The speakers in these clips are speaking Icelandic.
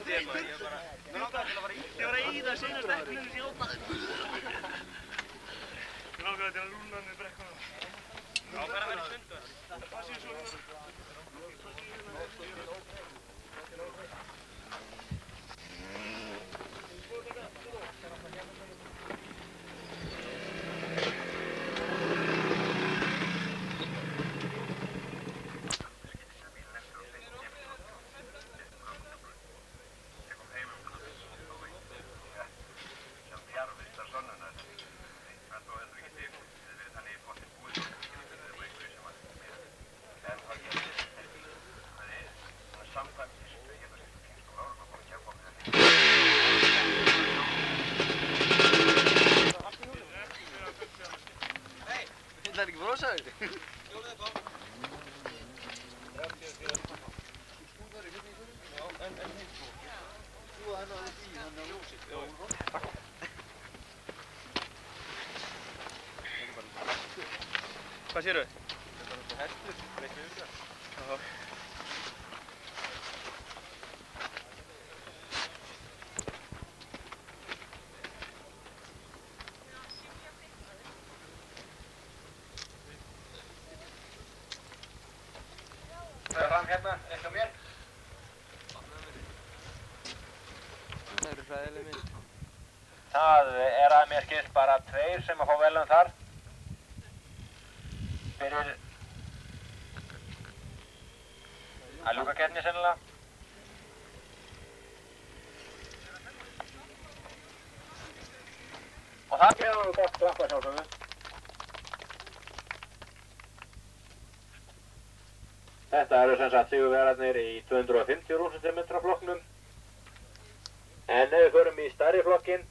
Ég var að eyða seinast eplinu sem ég opnaði. Ég langaði til að rúlla með brekkuna. Já, bara að vera stundu. Hvað séu svo hérna? Það er ekki brosa þetta? Jólið er góð. Já, en hitt sko. Þú að hennar þess í, hann er ljósið. Já. Hvað sérðu? Þetta er náttúrulega hestur, breytið um það. Já. Það er fram hérna, ekki á mér. Það eru hræðileg mynd. Það er að mér skilst bara 2 sem að fá verðlaun þar. Fyrir að ljúka keppni sennilega. Og það er nú gott klappa sjálfsögðu. Þetta eru sem sagt sigurvegararnir í 250 rúmsentimetra flokknum. En ef við förum í stærri flokkin,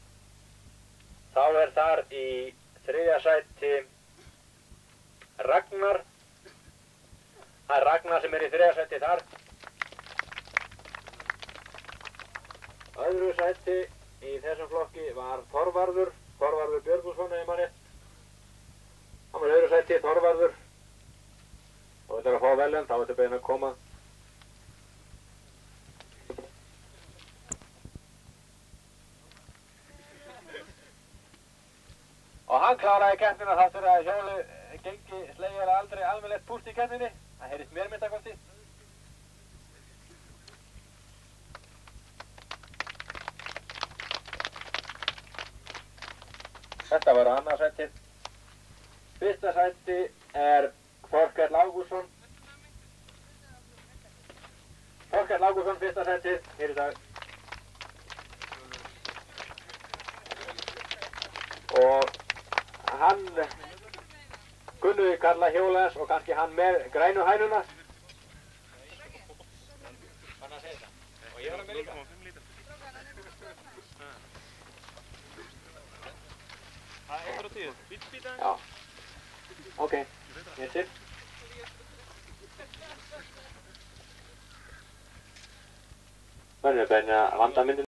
þá er þar í 3. sæti Ragnar. Það er Ragnar sem er í 3. sæti þar. Öðru sæti í þessum flokki var Þorvarður Björgússon, ef maður rétt. Hann var í öðru sæti, Þorvarður. Og þetta er að fá verðlaun, þá er þetta beðin að koma. Og hann kláraði keppnina þátt fyrir að hjólið gengi slegið aldrei almennilegt púst í keppninni. Það heyrist mér minnstakosti. Þetta var annað sæti. Fyrsta sæti er Þorkell Ágústsson. Þorkell Ágústsson, fyrsta sætið hér í dag. Og hann kunnuði kalla hjólans og kannski hann með grænu hænuna. Hann að segja þetta. Og ég var að með líka. 0,5 lítra. Það er 110. Bíta? Já. Ok. Ég sitt. Verður beina vandamyndin.